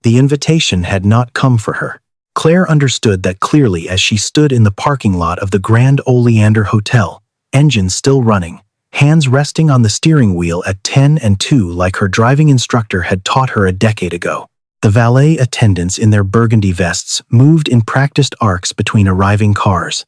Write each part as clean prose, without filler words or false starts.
The invitation had not come for her. Claire understood that clearly as she stood in the parking lot of the Grand Oleander Hotel, engine still running, hands resting on the steering wheel at 10 and 2 like her driving instructor had taught her a decade ago. The valet attendants in their burgundy vests moved in practiced arcs between arriving cars.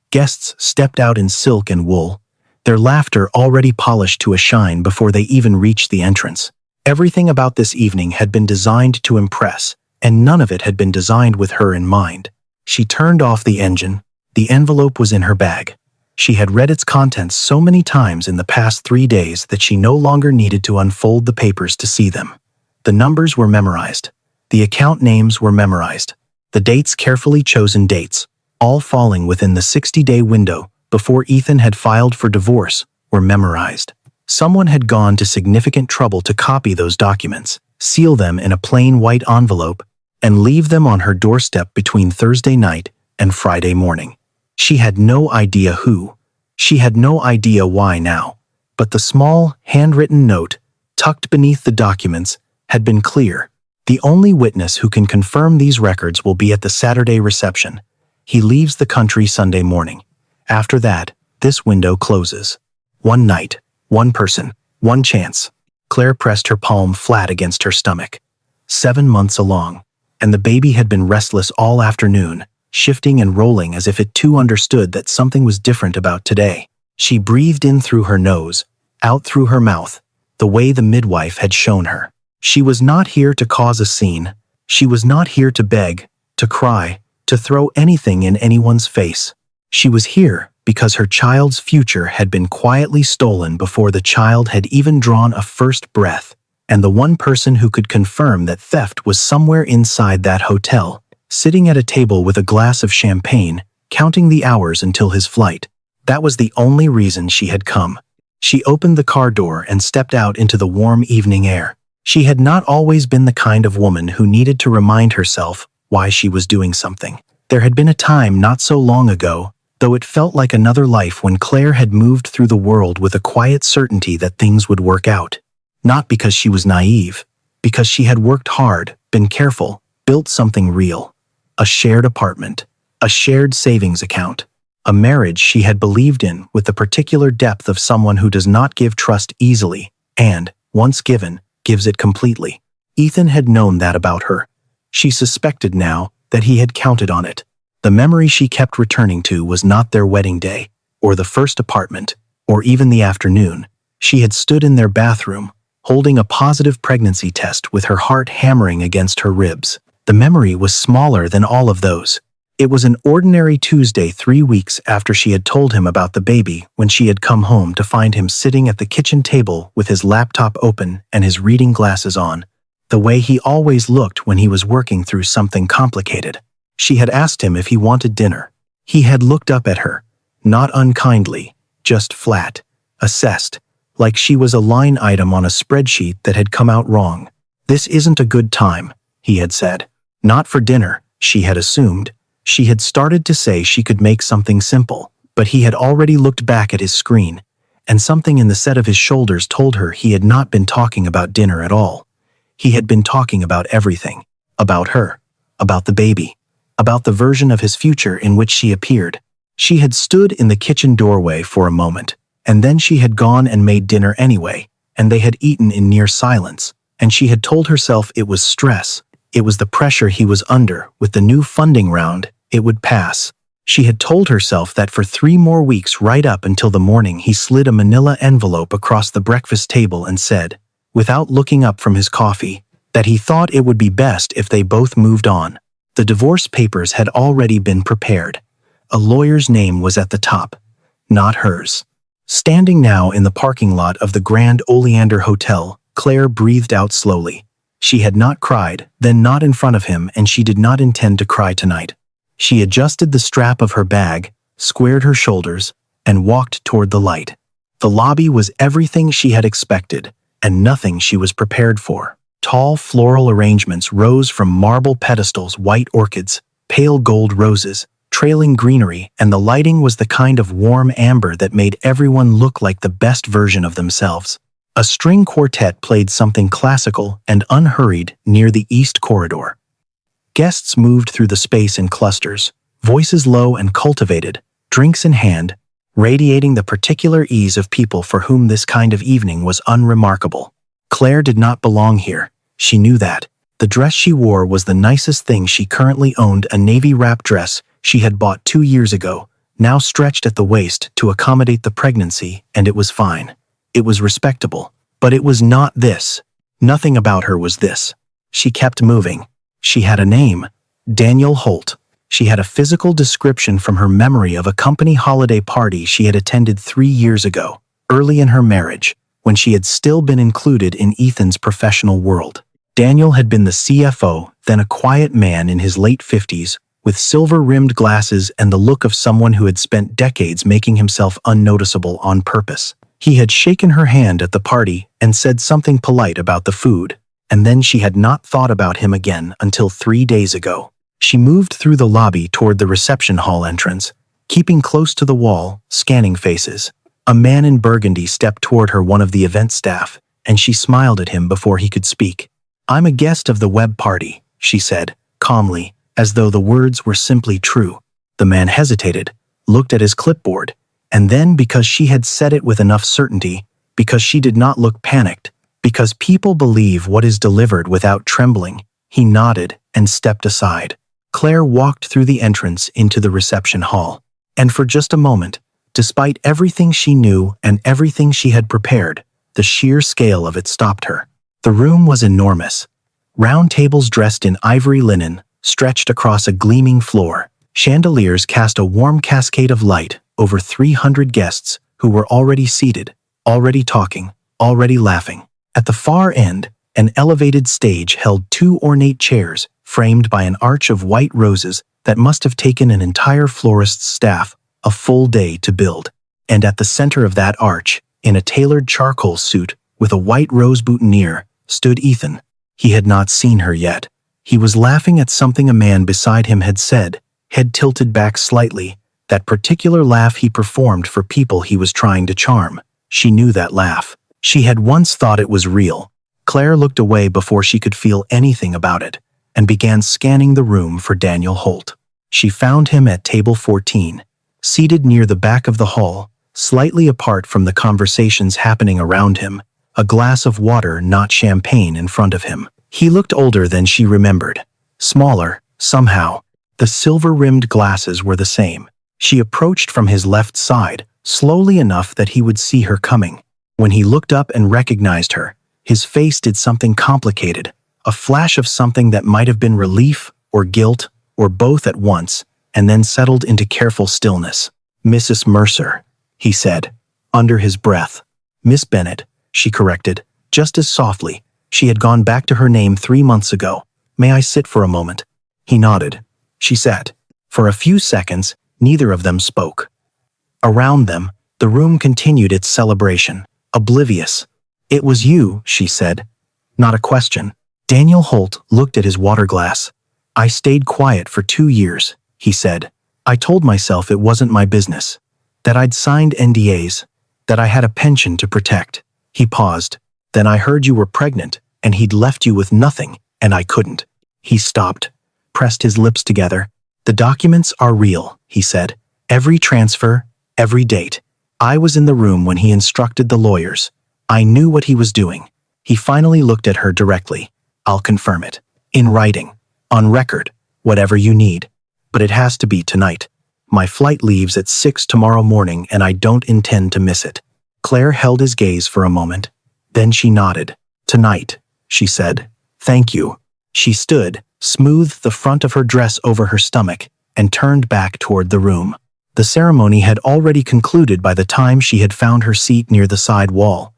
Guests stepped out in silk and wool, their laughter already polished to a shine before they even reached the entrance. Everything about this evening had been designed to impress, and none of it had been designed with her in mind. She turned off the engine. The envelope was in her bag. She had read its contents so many times in the past 3 days that she no longer needed to unfold the papers to see them. The numbers were memorized. The account names were memorized. The dates, carefully chosen dates, all falling within the 60-day window before Ethan had filed for divorce, were memorized. Someone had gone to significant trouble to copy those documents, seal them in a plain white envelope, and leave them on her doorstep between Thursday night and Friday morning. She had no idea who. She had no idea why now. But the small, handwritten note, tucked beneath the documents, had been clear. The only witness who can confirm these records will be at the Saturday reception. He leaves the country Sunday morning. After that, this window closes. One night, one person, one chance. Claire pressed her palm flat against her stomach. 7 months along, and the baby had been restless all afternoon, shifting and rolling as if it too understood that something was different about today. She breathed in through her nose, out through her mouth, the way the midwife had shown her. She was not here to cause a scene. She was not here to beg, to cry, to throw anything in anyone's face. She was here because her child's future had been quietly stolen before the child had even drawn a first breath, and the one person who could confirm that theft was somewhere inside that hotel, sitting at a table with a glass of champagne, counting the hours until his flight. That was the only reason she had come. She opened the car door and stepped out into the warm evening air. She had not always been the kind of woman who needed to remind herself why she was doing something. There had been a time not so long ago, though it felt like another life, when Claire had moved through the world with a quiet certainty that things would work out. Not because she was naive, because she had worked hard, been careful, built something real. A shared apartment, a shared savings account, a marriage she had believed in with the particular depth of someone who does not give trust easily and, once given, gives it completely. Ethan had known that about her. She suspected now that he had counted on it. The memory she kept returning to was not their wedding day, or the first apartment, or even the afternoon. She had stood in their bathroom, holding a positive pregnancy test with her heart hammering against her ribs. The memory was smaller than all of those. It was an ordinary Tuesday 3 weeks after she had told him about the baby, when she had come home to find him sitting at the kitchen table with his laptop open and his reading glasses on, the way he always looked when he was working through something complicated. She had asked him if he wanted dinner. He had looked up at her, not unkindly, just flat, assessed, like she was a line item on a spreadsheet that had come out wrong. "This isn't a good time," he had said. Not for dinner, she had assumed. She had started to say she could make something simple, but he had already looked back at his screen, and something in the set of his shoulders told her he had not been talking about dinner at all. He had been talking about everything. About her. About the baby. About the version of his future in which she appeared. She had stood in the kitchen doorway for a moment, and then she had gone and made dinner anyway, and they had eaten in near silence, and she had told herself it was stress. It was the pressure he was under. With the new funding round, it would pass. She had told herself that for 3 more weeks, right up until the morning he slid a manila envelope across the breakfast table and said, without looking up from his coffee, that he thought it would be best if they both moved on. The divorce papers had already been prepared. A lawyer's name was at the top, not hers. Standing now in the parking lot of the Grand Oleander Hotel, Claire breathed out slowly. She had not cried, then not in front of him, and she did not intend to cry tonight. She adjusted the strap of her bag, squared her shoulders, and walked toward the light. The lobby was everything she had expected, and nothing she was prepared for. Tall floral arrangements rose from marble pedestals, white orchids, pale gold roses, trailing greenery, and the lighting was the kind of warm amber that made everyone look like the best version of themselves. A string quartet played something classical and unhurried near the east corridor. Guests moved through the space in clusters, voices low and cultivated, drinks in hand, radiating the particular ease of people for whom this kind of evening was unremarkable. Claire did not belong here. She knew that. The dress she wore was the nicest thing she currently owned, a navy wrap dress she had bought 2 years ago, now stretched at the waist to accommodate the pregnancy, and it was fine. It was respectable. But it was not this. Nothing about her was this. She kept moving. She had a name. Daniel Holt. She had a physical description from her memory of a company holiday party she had attended 3 years ago, early in her marriage, when she had still been included in Ethan's professional world. Daniel had been the CFO, then a quiet man in his late 50s, with silver-rimmed glasses and the look of someone who had spent decades making himself unnoticeable on purpose. He had shaken her hand at the party and said something polite about the food, and then she had not thought about him again until 3 days ago. She moved through the lobby toward the reception hall entrance, keeping close to the wall, scanning faces. A man in burgundy stepped toward her, one of the event staff, and she smiled at him before he could speak. "I'm a guest of the web party," she said, calmly, as though the words were simply true. The man hesitated, looked at his clipboard, and then, because she had said it with enough certainty, because she did not look panicked, because people believe what is delivered without trembling, he nodded and stepped aside. Claire walked through the entrance into the reception hall, and for just a moment, despite everything she knew and everything she had prepared, the sheer scale of it stopped her. The room was enormous. Round tables dressed in ivory linen stretched across a gleaming floor. Chandeliers cast a warm cascade of light over 300 guests who were already seated, already talking, already laughing. At the far end, an elevated stage held 2 ornate chairs framed by an arch of white roses that must have taken an entire florist's staff a full day to build. And at the center of that arch, in a tailored charcoal suit with a white rose boutonniere, stood Ethan. He had not seen her yet. He was laughing at something a man beside him had said, head tilted back slightly, that particular laugh he performed for people he was trying to charm. She knew that laugh. She had once thought it was real. Claire looked away before she could feel anything about it, and began scanning the room for Daniel Holt. She found him at table 14, seated near the back of the hall, slightly apart from the conversations happening around him, a glass of water, not champagne, in front of him. He looked older than she remembered. Smaller, somehow. The silver-rimmed glasses were the same. She approached from his left side, slowly enough that he would see her coming. When he looked up and recognized her, his face did something complicated, a flash of something that might have been relief or guilt or both at once, and then settled into careful stillness. "Mrs. Mercer," he said, under his breath. "Miss Bennet," she corrected, just as softly. She had gone back to her name 3 months ago. "May I sit for a moment?" He nodded. She sat. For a few seconds, neither of them spoke. Around them, the room continued its celebration, oblivious. "It was you," she said. Not a question. Daniel Holt looked at his water glass. "I stayed quiet for 2 years," he said. "I told myself it wasn't my business, that I'd signed NDAs, that I had a pension to protect." He paused. "Then I heard you were pregnant, and he'd left you with nothing, and I couldn't." He stopped, pressed his lips together. "The documents are real," he said. "Every transfer, every date. I was in the room when he instructed the lawyers. I knew what he was doing." He finally looked at her directly. "I'll confirm it. In writing. On record. Whatever you need. But it has to be tonight. My flight leaves at 6 tomorrow morning, and I don't intend to miss it." Claire held his gaze for a moment. Then she nodded. "Tonight," she said. "Thank you." She stood, smoothed the front of her dress over her stomach, and turned back toward the room. The ceremony had already concluded by the time she had found her seat near the side wall.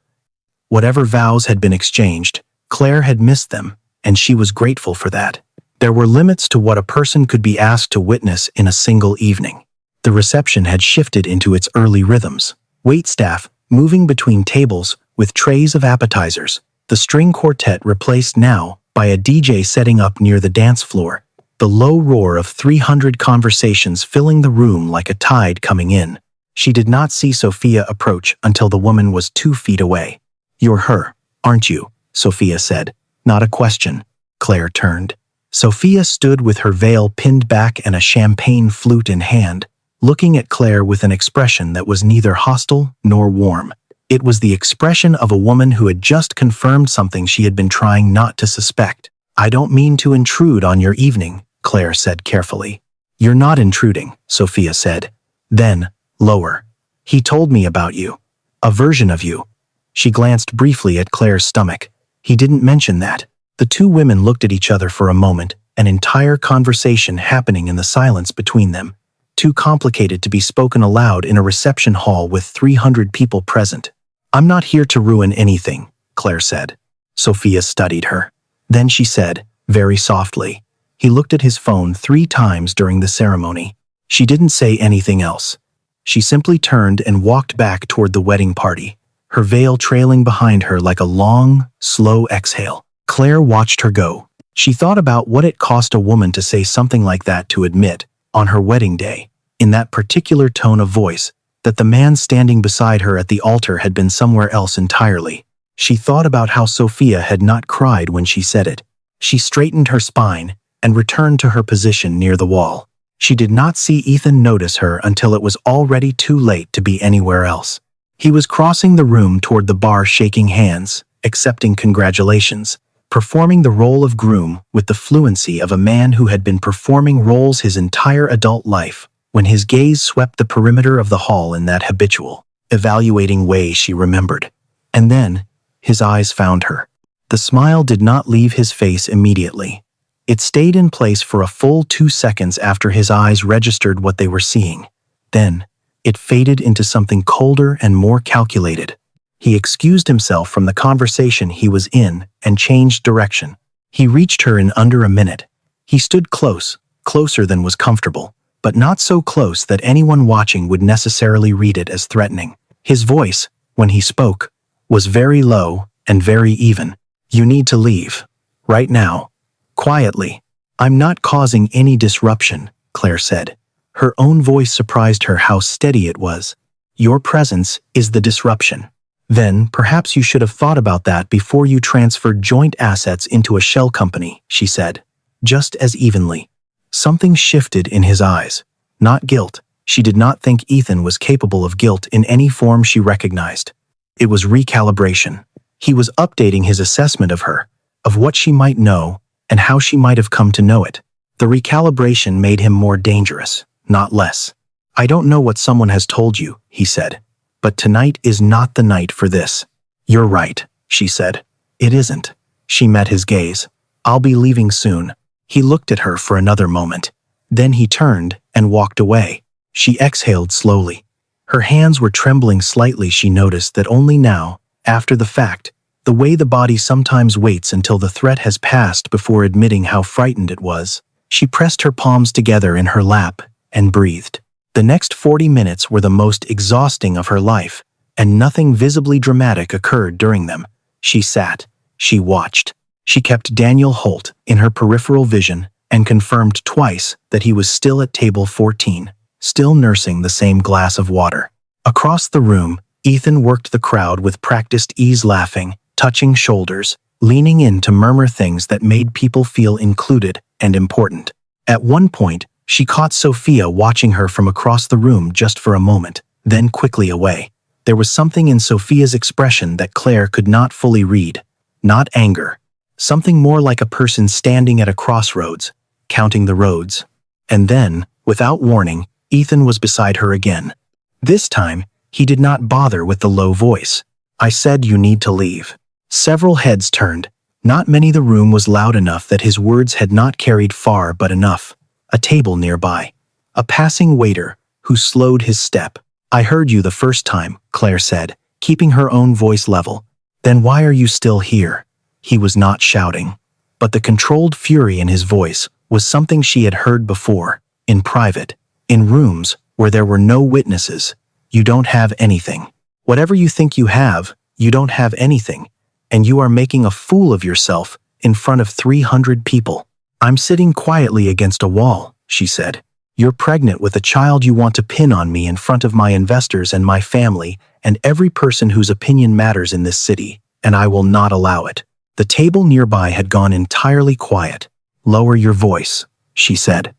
Whatever vows had been exchanged, Claire had missed them, and she was grateful for that. There were limits to what a person could be asked to witness in a single evening. The reception had shifted into its early rhythms. Waitstaff moving between tables with trays of appetizers. The string quartet replaced now by a DJ setting up near the dance floor. The low roar of 300 conversations filling the room like a tide coming in. She did not see Sophia approach until the woman was 2 feet away. You're her, aren't you? Sophia said. Not a question. Claire turned. Sophia stood with her veil pinned back and a champagne flute in hand, looking at Claire with an expression that was neither hostile nor warm. It was the expression of a woman who had just confirmed something she had been trying not to suspect. I don't mean to intrude on your evening, Claire said carefully. You're not intruding, Sophia said. Then, lower. He told me about you. A version of you. She glanced briefly at Claire's stomach. He didn't mention that. The two women looked at each other for a moment, an entire conversation happening in the silence between them, too complicated to be spoken aloud in a reception hall with 300 people present. I'm not here to ruin anything, Claire said. Sophia studied her. Then she said, very softly. He looked at his phone 3 times during the ceremony. She didn't say anything else. She simply turned and walked back toward the wedding party, her veil trailing behind her like a long, slow exhale. Claire watched her go. She thought about what it cost a woman to say something like that to admit, on her wedding day, in that particular tone of voice, that the man standing beside her at the altar had been somewhere else entirely. She thought about how Sophia had not cried when she said it. She straightened her spine and returned to her position near the wall. She did not see Ethan notice her until it was already too late to be anywhere else. He was crossing the room toward the bar, shaking hands, accepting congratulations, performing the role of groom with the fluency of a man who had been performing roles his entire adult life, when his gaze swept the perimeter of the hall in that habitual, evaluating way she remembered. And then, his eyes found her. The smile did not leave his face immediately. It stayed in place for a full 2 seconds after his eyes registered what they were seeing. Then, it faded into something colder and more calculated. He excused himself from the conversation he was in and changed direction. He reached her in under a minute. He stood close, closer than was comfortable, but not so close that anyone watching would necessarily read it as threatening. His voice, when he spoke, was very low and very even. You need to leave. Right now. Quietly. I'm not causing any disruption, Claire said. Her own voice surprised her how steady it was. Your presence is the disruption. Then, perhaps you should have thought about that before you transferred joint assets into a shell company, she said, just as evenly. Something shifted in his eyes. Not guilt. She did not think Ethan was capable of guilt in any form she recognized. It was recalibration. He was updating his assessment of her, of what she might know, and how she might have come to know it. The recalibration made him more dangerous, not less. I don't know what someone has told you, he said. But tonight is not the night for this. You're right, she said. It isn't. She met his gaze. I'll be leaving soon. He looked at her for another moment. Then he turned and walked away. She exhaled slowly. Her hands were trembling slightly. She noticed that only now, after the fact, the way the body sometimes waits until the threat has passed before admitting how frightened it was, she pressed her palms together in her lap and breathed. The next 40 minutes were the most exhausting of her life, and nothing visibly dramatic occurred during them. She sat. She watched. She kept Daniel Holt in her peripheral vision and confirmed twice that he was still at table 14, still nursing the same glass of water. Across the room, Ethan worked the crowd with practiced ease, laughing, touching shoulders, leaning in to murmur things that made people feel included and important. At one point, she caught Sophia watching her from across the room just for a moment, then quickly away. There was something in Sophia's expression that Claire could not fully read. Not anger. Something more like a person standing at a crossroads, counting the roads. And then, without warning, Ethan was beside her again. This time, he did not bother with the low voice. I said you need to leave. Several heads turned. Not many. The room was loud enough that his words had not carried far, but enough. A table nearby. A passing waiter, who slowed his step. I heard you the first time, Claire said, keeping her own voice level. Then why are you still here? He was not shouting. But the controlled fury in his voice was something she had heard before, in private, in rooms where there were no witnesses. You don't have anything. Whatever you think you have, you don't have anything. And you are making a fool of yourself in front of 300 people. I'm sitting quietly against a wall, she said. You're pregnant with a child you want to pin on me in front of my investors and my family and every person whose opinion matters in this city. and I will not allow it." The table nearby had gone entirely quiet. "Lower your voice," she said.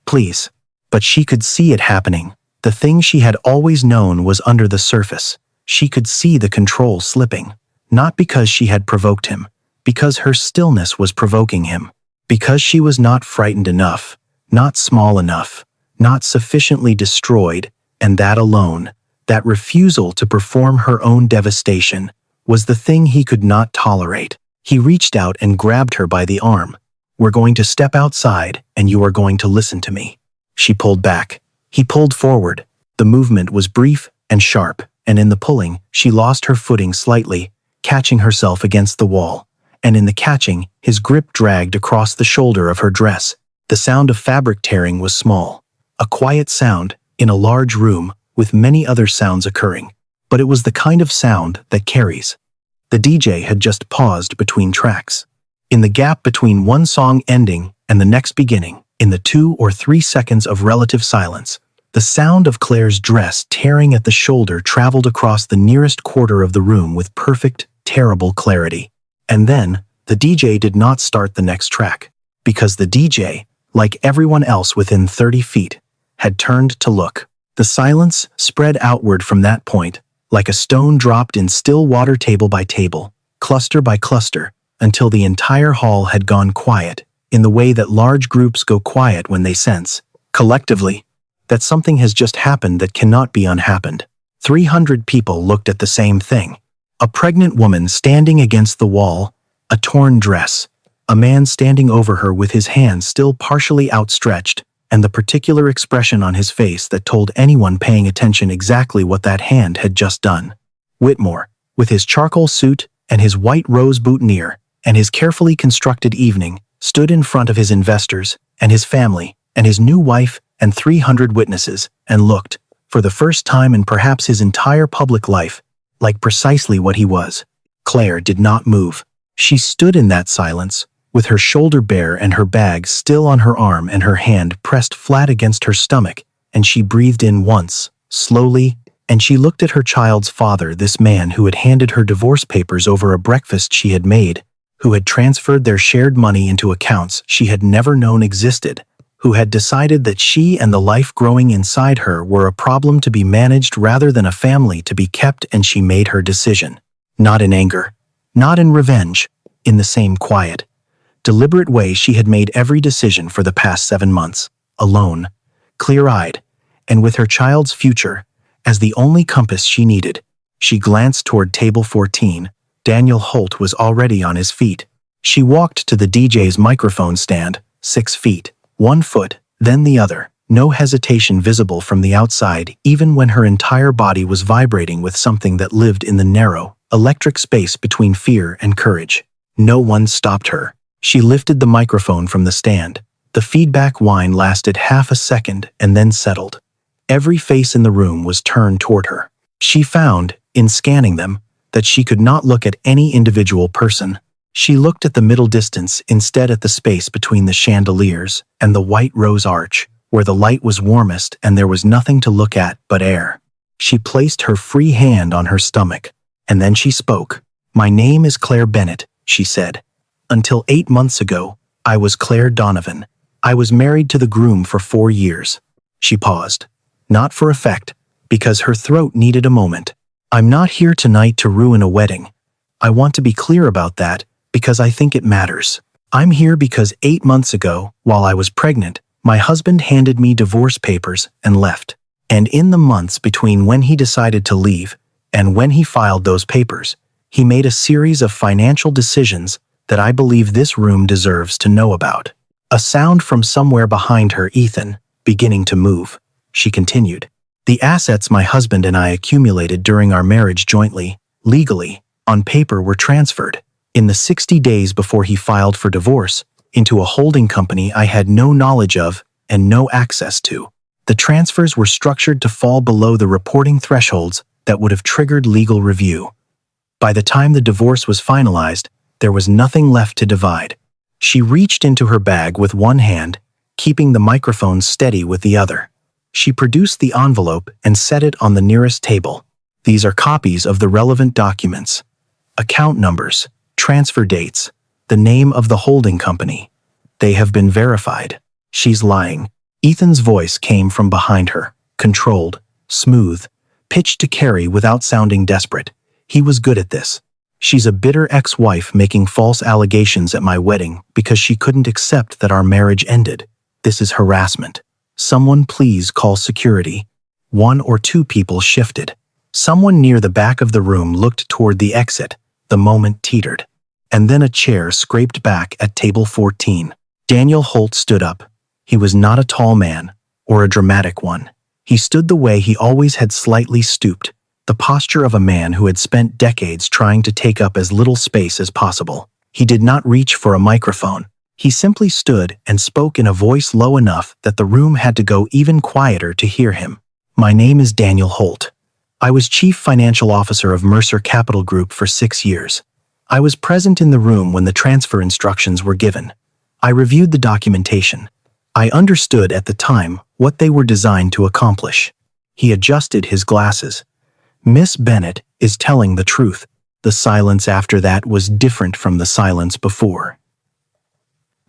"Please." But she could see it happening. The thing she had always known was under the surface. She could see the control slipping. Not because she had provoked him, because her stillness was provoking him. Because she was not frightened enough, not small enough, not sufficiently destroyed, and that alone, that refusal to perform her own devastation, was the thing he could not tolerate. He reached out and grabbed her by the arm. "We're going to step outside, and you are going to listen to me." She pulled back. He pulled forward. The movement was brief and sharp, and in the pulling, she lost her footing slightly, catching herself against the wall. And in the catching, his grip dragged across the shoulder of her dress. The sound of fabric tearing was small. A quiet sound, in a large room, with many other sounds occurring. But it was the kind of sound that carries. The DJ had just paused between tracks. In the gap between one song ending and the next beginning, in the 2 or 3 seconds of relative silence, the sound of Claire's dress tearing at the shoulder traveled across the nearest quarter of the room with perfect, terrible clarity. And then, the DJ did not start the next track, because the DJ, like everyone else within 30 feet, had turned to look. The silence spread outward from that point, like a stone dropped in still water table by table, cluster by cluster, until the entire hall had gone quiet, in the way that large groups go quiet when they sense, collectively, that something has just happened that cannot be unhappened. 300 people looked at the same thing. A pregnant woman standing against the wall, a torn dress, a man standing over her with his hand still partially outstretched, and the particular expression on his face that told anyone paying attention exactly what that hand had just done. Whitmore, with his charcoal suit and his white rose boutonniere, and his carefully constructed evening, stood in front of his investors, and his family, and his new wife, and 300 witnesses, and looked, for the first time in perhaps his entire public life, like precisely what he was. Claire did not move. She stood in that silence, with her shoulder bare and her bag still on her arm and her hand pressed flat against her stomach, and she breathed in once, slowly, and she looked at her child's father, this man who had handed her divorce papers over a breakfast she had made, who had transferred their shared money into accounts she had never known existed, who had decided that she and the life growing inside her were a problem to be managed rather than a family to be kept, and she made her decision. Not in anger, not in revenge, in the same quiet, deliberate way she had made every decision for the past 7 months, alone, clear-eyed, and with her child's future as the only compass she needed. She glanced toward table 14. Daniel Holt was already on his feet. She walked to the DJ's microphone stand, 6 feet, 1 foot, then the other, no hesitation visible from the outside, even when her entire body was vibrating with something that lived in the narrow, electric space between fear and courage. No one stopped her. She lifted the microphone from the stand. The feedback whine lasted half a second and then settled. Every face in the room was turned toward her. She found, in scanning them, that she could not look at any individual person. She looked at the middle distance instead, at the space between the chandeliers and the white rose arch, where the light was warmest and there was nothing to look at but air. She placed her free hand on her stomach, and then she spoke. "My name is Claire Bennett," she said. "Until 8 months ago, I was Claire Donovan. I was married to the groom for 4 years." She paused, not for effect, because her throat needed a moment. "I'm not here tonight to ruin a wedding. I want to be clear about that, because I think it matters. I'm here because 8 months ago, while I was pregnant, my husband handed me divorce papers and left. And in the months between when he decided to leave and when he filed those papers, he made a series of financial decisions that I believe this room deserves to know about." A sound from somewhere behind her, "Ethan," beginning to move. She continued. "The assets my husband and I accumulated during our marriage jointly, legally, on paper, were transferred, in the 60 days before he filed for divorce, into a holding company I had no knowledge of and no access to. The transfers were structured to fall below the reporting thresholds that would have triggered legal review. By the time the divorce was finalized, there was nothing left to divide." She reached into her bag with one hand, keeping the microphone steady with the other. She produced the envelope and set it on the nearest table. "These are copies of the relevant documents. Account numbers, transfer dates, the name of the holding company. They have been verified. She's lying. Ethan's voice came from behind her, controlled, smooth, pitched to carry without sounding desperate. He was good at this. She's a bitter ex-wife making false allegations at my wedding because she couldn't accept that our marriage ended. This is harassment. Someone please call security. One or two people shifted. Someone near the back of the room looked toward the exit. The moment teetered. And then a chair scraped back at table 14. Daniel Holt stood up. He was not a tall man, or a dramatic one. He stood the way he always had, slightly stooped, the posture of a man who had spent decades trying to take up as little space as possible. He did not reach for a microphone. He simply stood and spoke in a voice low enough that the room had to go even quieter to hear him. My name is Daniel Holt. I was Chief Financial Officer of Mercer Capital Group for 6 years. I was present in the room when the transfer instructions were given. I reviewed the documentation. I understood at the time what they were designed to accomplish. He adjusted his glasses. Miss Bennett is telling the truth. The silence after that was different from the silence before.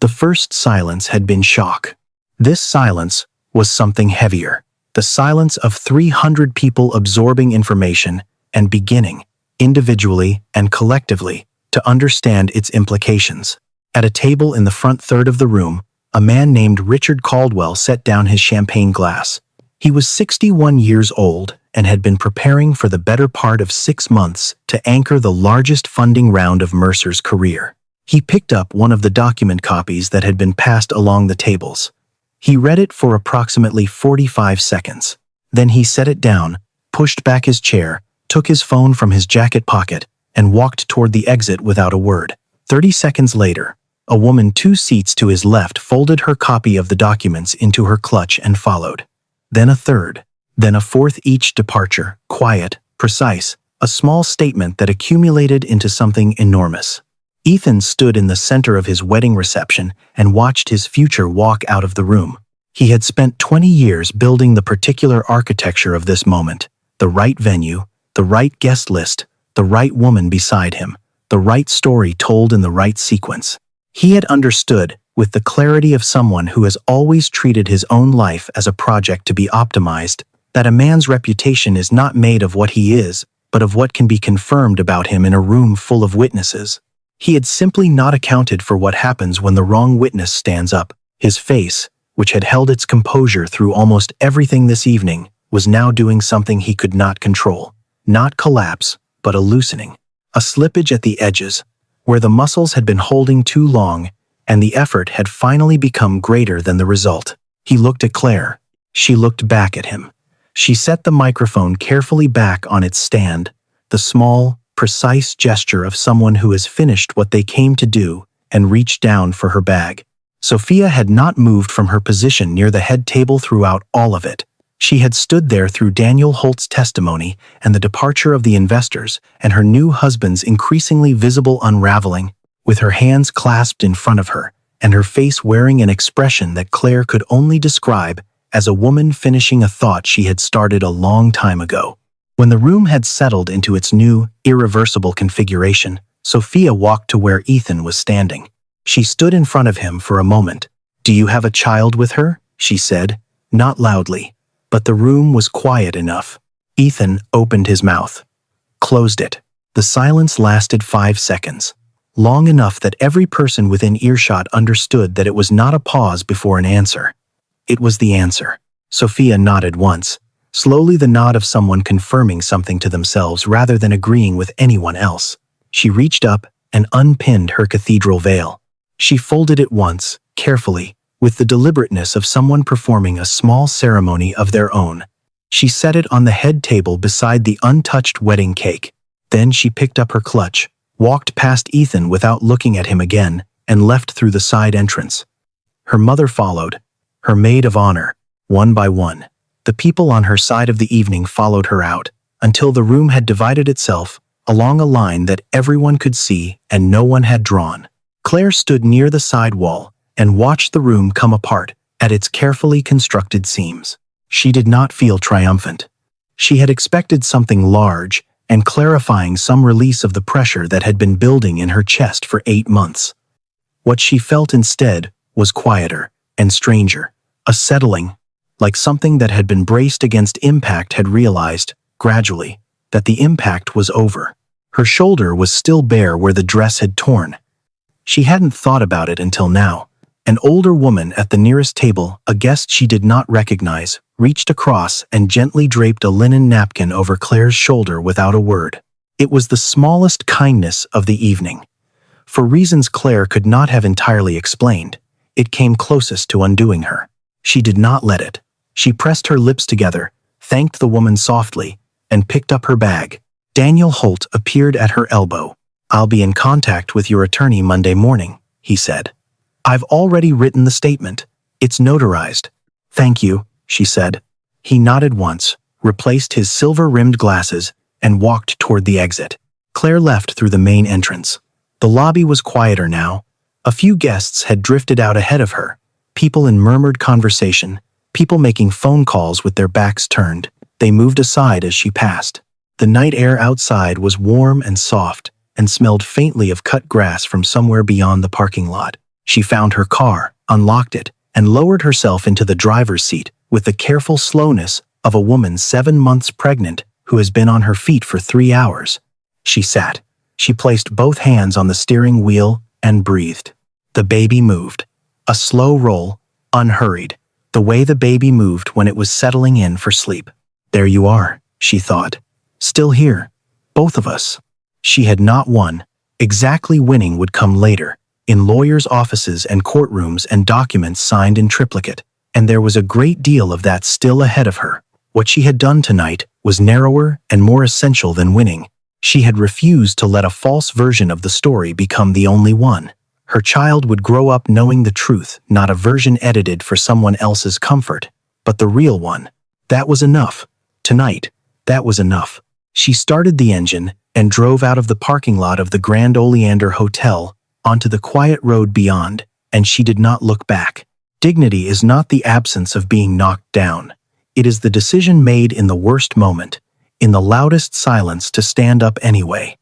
The first silence had been shock. This silence was something heavier. The silence of 300 people absorbing information and beginning, individually and collectively, to understand its implications. At a table in the front third of the room, a man named Richard Caldwell set down his champagne glass. He was 61 years old and had been preparing for the better part of 6 months to anchor the largest funding round of Mercer's career. He picked up one of the document copies that had been passed along the tables. He read it for approximately 45 seconds. Then he set it down, pushed back his chair, took his phone from his jacket pocket, and walked toward the exit without a word. 30 seconds later, a woman 2 seats to his left folded her copy of the documents into her clutch and followed. Then a third, then a fourth, each departure, quiet, precise, a small statement that accumulated into something enormous. Ethan stood in the center of his wedding reception and watched his future walk out of the room. He had spent 20 years building the particular architecture of this moment, the right venue, the right guest list, the right woman beside him, the right story told in the right sequence. He had understood, with the clarity of someone who has always treated his own life as a project to be optimized, that a man's reputation is not made of what he is, but of what can be confirmed about him in a room full of witnesses. He had simply not accounted for what happens when the wrong witness stands up. His face, which had held its composure through almost everything this evening, was now doing something he could not control. Not collapse, but a loosening. A slippage at the edges, where the muscles had been holding too long, and the effort had finally become greater than the result. He looked at Claire. She looked back at him. She set the microphone carefully back on its stand, the small, precise gesture of someone who has finished what they came to do and reached down for her bag. Sophia had not moved from her position near the head table throughout all of it. She had stood there through Daniel Holt's testimony and the departure of the investors and her new husband's increasingly visible unraveling, with her hands clasped in front of her and her face wearing an expression that Claire could only describe as a woman finishing a thought she had started a long time ago. When the room had settled into its new, irreversible configuration, Sophia walked to where Ethan was standing. She stood in front of him for a moment. "Do you have a child with her?" she said, not loudly, but the room was quiet enough. Ethan opened his mouth, closed it. The silence lasted 5 seconds, long enough that every person within earshot understood that it was not a pause before an answer. It was the answer. Sophia nodded once, slowly, the nod of someone confirming something to themselves rather than agreeing with anyone else. She reached up and unpinned her cathedral veil. She folded it once, carefully, with the deliberateness of someone performing a small ceremony of their own. She set it on the head table beside the untouched wedding cake. Then she picked up her clutch, walked past Ethan without looking at him again, and left through the side entrance. Her mother followed, her maid of honor, one by one. The people on her side of the evening followed her out, until the room had divided itself along a line that everyone could see and no one had drawn. Claire stood near the side wall and watched the room come apart at its carefully constructed seams. She did not feel triumphant. She had expected something large and clarifying some release of the pressure that had been building in her chest for 8 months. What she felt instead was quieter and stranger, a settling, like something that had been braced against impact had realized, gradually, that the impact was over. Her shoulder was still bare where the dress had torn. She hadn't thought about it until now. An older woman at the nearest table, a guest she did not recognize, reached across and gently draped a linen napkin over Claire's shoulder without a word. It was the smallest kindness of the evening. For reasons Claire could not have entirely explained, it came closest to undoing her. She did not let it. She pressed her lips together, thanked the woman softly, and picked up her bag. Daniel Holt appeared at her elbow. "I'll be in contact with your attorney Monday morning," he said. "I've already written the statement. It's notarized." "Thank you," she said. He nodded once, replaced his silver-rimmed glasses, and walked toward the exit. Claire left through the main entrance. The lobby was quieter now. A few guests had drifted out ahead of her, people in murmured conversation, people making phone calls with their backs turned. They moved aside as she passed. The night air outside was warm and soft, and smelled faintly of cut grass from somewhere beyond the parking lot. She found her car, unlocked it, and lowered herself into the driver's seat with the careful slowness of a woman 7 months pregnant who has been on her feet for 3 hours. She sat. She placed both hands on the steering wheel and breathed. The baby moved. A slow roll, unhurried, the way the baby moved when it was settling in for sleep. "There you are," she thought. "Still here. Both of us." She had not won. Exactly winning would come later, in lawyers' offices and courtrooms and documents signed in triplicate, and there was a great deal of that still ahead of her. What she had done tonight was narrower and more essential than winning. She had refused to let a false version of the story become the only one. Her child would grow up knowing the truth, not a version edited for someone else's comfort, but the real one. That was enough. Tonight, that was enough. She started the engine and drove out of the parking lot of the Grand Oleander Hotel onto the quiet road beyond, and she did not look back. Dignity is not the absence of being knocked down. It is the decision made in the worst moment, in the loudest silence, to stand up anyway.